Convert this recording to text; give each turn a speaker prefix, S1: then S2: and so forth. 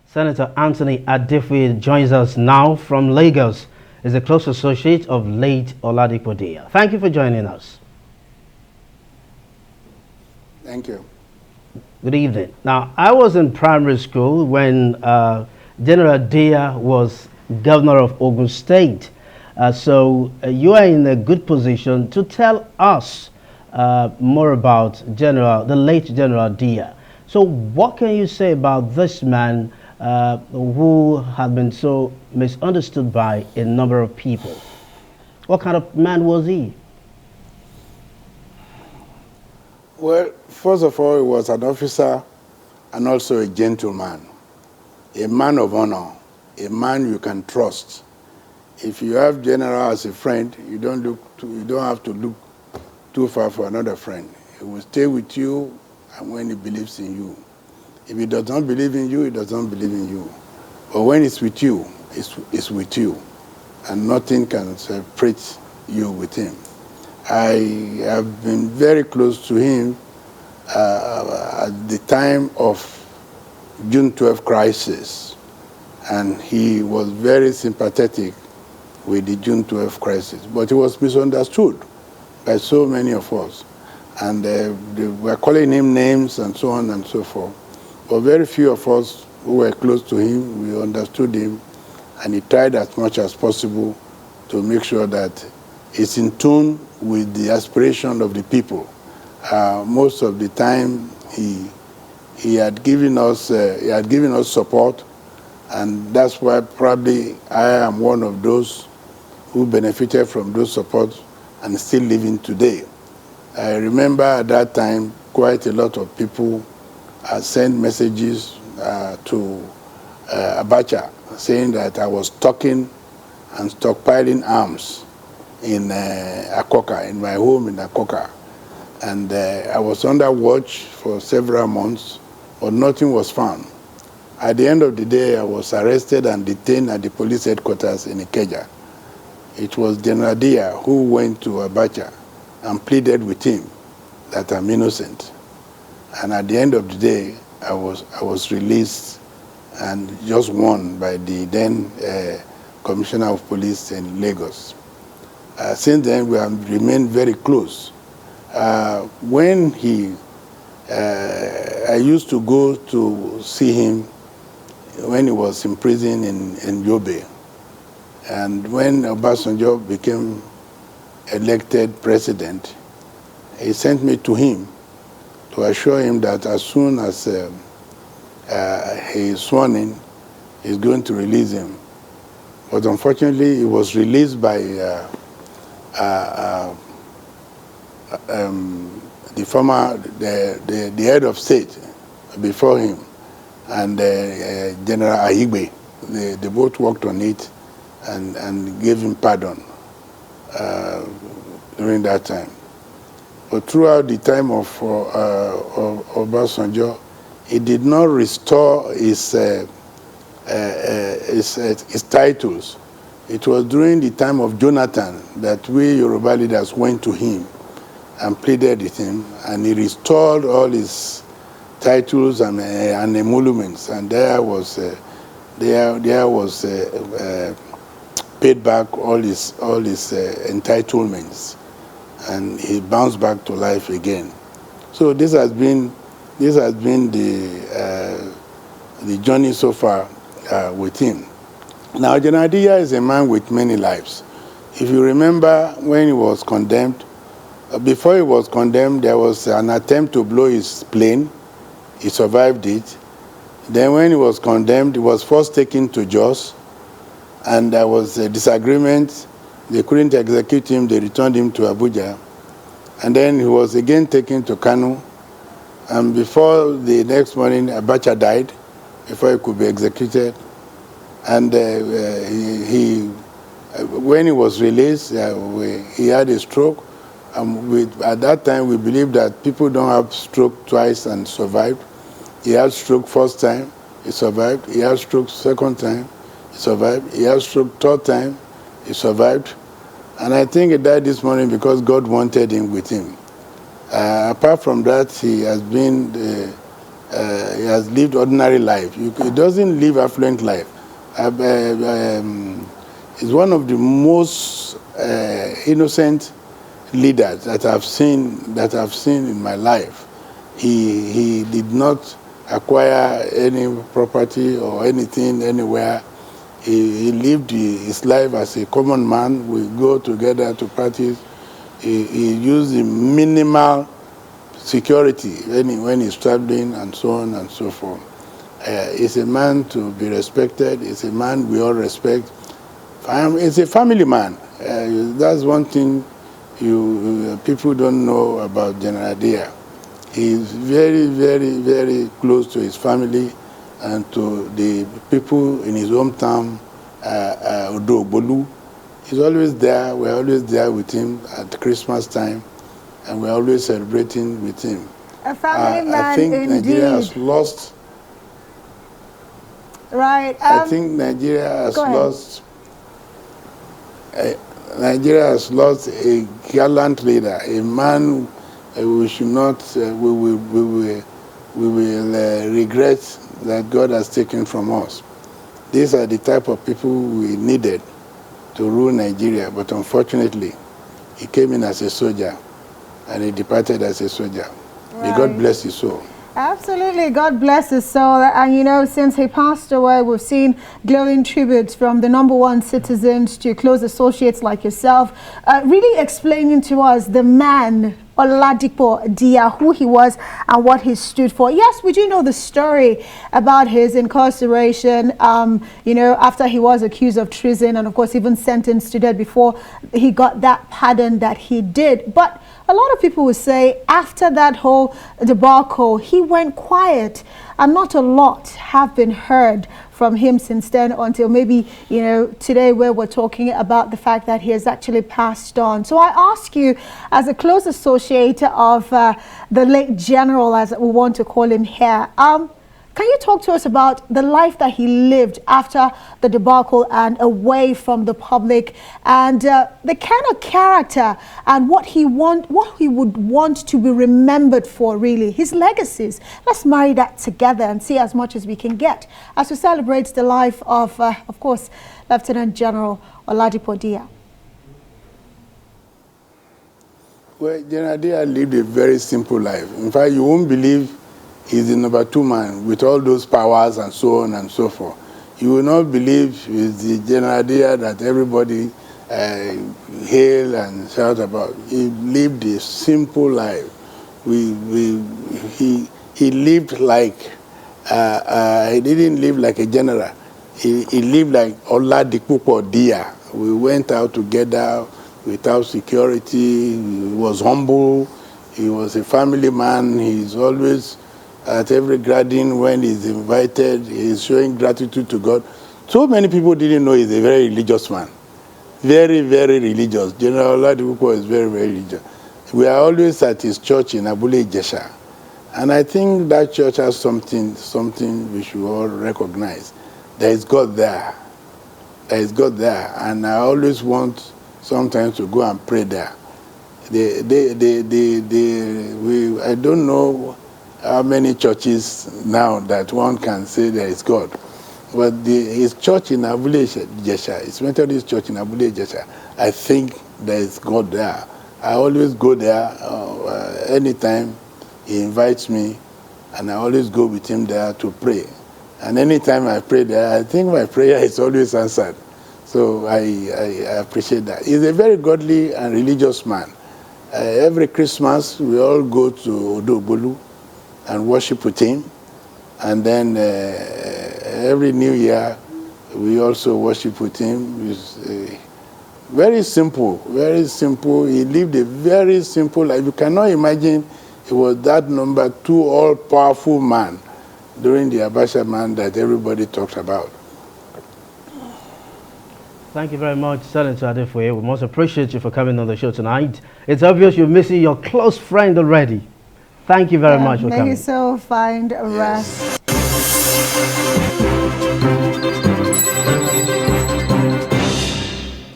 S1: Senator Anthony Adefuye joins us now from Lagos. Is a close associate of late Oladipo Diya. Thank you for joining us.
S2: Thank you.
S1: Good evening. Now, I was in primary school when General Diya was governor of Ogun State. So you are in a good position to tell us more about the late General Diya. So what can you say about this man who had been so misunderstood by a number of people? What kind of man was he?
S2: Well, first of all, he was an officer and also a gentleman, a man of honor, a man you can trust. If you have general as a friend, you don't have to look too far for another friend. He will stay with you and when he believes in you. If he does not believe in you, he does not believe in you. But when it's with you, it's with you. And nothing can separate you with him. I have been very close to him at the time of June 12 crisis. And he was very sympathetic with the June 12 crisis. But he was misunderstood by so many of us. And they were calling him names and so on and so forth. But very few of us who were close to him, we understood him, and he tried as much as possible to make sure that it's in tune with the aspiration of the people. Most of the time, he had given us support, and that's why probably I am one of those who benefited from those supports and still living today. I remember at that time quite a lot of people sent messages to Abacha saying that I was talking and stockpiling arms in Akoka, in my home in Akoka. And I was under watch for several months, but nothing was found. At the end of the day, I was arrested and detained at the police headquarters in Ikeja. It was General Diya who went to Abacha and pleaded with him that I'm innocent. And at the end of the day, I was released and just won by the then Commissioner of Police in Lagos. Since then, we have remained very close. When I used to go to see him when he was in prison in Yobe. And when Obasanjo became elected president, he sent me to him to assure him that as soon as he is sworn in, he's going to release him. But unfortunately, he was released by the head of state before him, and General Ahigbe. They both worked on it and gave him pardon during that time. But throughout the time of Obasanjo, he did not restore his titles. It was during the time of Jonathan that we Yoruba leaders went to him and pleaded with him, and he restored all his titles and emoluments, and there was paid back all his entitlements, and he bounced back to life again. So this has been the journey so far with him. Now, General Diya is a man with many lives. If you remember when he was condemned, before he was condemned, there was an attempt to blow his plane. He survived it. Then when he was condemned, he was first taken to Jos, and there was a disagreement. They couldn't execute him. They returned him to Abuja. And then he was again taken to Kanu. And before the next morning, Abacha died, before he could be executed. And when he was released, he had a stroke. At that time, we believed that people don't have stroke twice and survived. He had stroke first time, he survived. He had stroke second time, he survived. He had stroke third time, he survived. And I think he died this morning because God wanted him with him. Apart from that, he has been, he has lived ordinary life. He doesn't live affluent life. He's one of the most innocent leaders that I've seen in my life. He did not acquire any property or anything anywhere. He lived his life as a common man. We go together to practice. He used the minimal security when he's traveling and so on and so forth. He's a man to be respected. He's a man we all respect. He's a family man. That's one thing people don't know about General Diya. He's very, very, very close to his family and to the people in his hometown, Odogbolu. He's always there. We're always there with him at Christmas time, and we're always celebrating with him.
S3: A family man,
S2: I think
S3: indeed.
S2: Nigeria has lost.
S3: Right.
S2: I think Nigeria has lost. Nigeria has lost a gallant leader, a man we should not. We will regret that God has taken from us. These are the type of people we needed to rule Nigeria, but unfortunately, he came in as a soldier, and he departed as a soldier. May God bless his soul.
S3: Absolutely, God bless his soul. And you know, since he passed away, we've seen glowing tributes from the #1 citizens to close associates like yourself, really explaining to us the man, Oladipo Diya, who he was and what he stood for. Yes, we do know the story about his incarceration, you know, after he was accused of treason and of course even sentenced to death before he got that pardon that he did. But a lot of people would say after that whole debacle, he went quiet and not a lot have been heard from him since then until maybe, you know, today where we're talking about the fact that he has actually passed on. So I ask you, as a close associate of the late general, as we want to call him here, can you talk to us about the life that he lived after the debacle and away from the public, and the kind of character and what he would want to be remembered for, really, his legacies? Let's marry that together and see as much as we can get as we celebrate the life of course, Lieutenant General Oladipo Diya.
S2: Well, General Diya lived a very simple life. In fact, you won't believe he's the #2 man with all those powers and so on and so forth. You will not believe he's the General Diya that everybody hail and shout about. He lived a simple life. He lived like, he didn't live like a general. He lived like Oladipo Diya. We went out together without security. He was humble. He was a family man. He's always at every gathering when he's invited, he's showing gratitude to God. So many people didn't know he's a very religious man. Very, very religious. General Oladipo is very, very religious. We are always at his church in Abule Ijesha. And I think that church has something we should all recognize. There is God there. There is God there. And I always want sometimes to go and pray there. I don't know how many churches now that one can say there is God. But his church in Abule Ijesha, his Methodist church in Abule Ijesha, I think there is God there. I always go there anytime he invites me, and I always go with him there to pray. And anytime I pray there, I think my prayer is always answered. So I appreciate that. He's a very godly and religious man. Every Christmas, we all go to Odogbolu and worship with him. And then every New Year, we also worship with him. It's very simple, very simple. He lived a very simple life. You cannot imagine he was that #2 all-powerful man during the Abacha man that everybody talks about.
S1: Thank you very much, Senator Adefuye. We most appreciate you for coming on the show tonight. It's obvious you're missing your close friend already. Thank you very much for coming.
S3: May his soul find rest.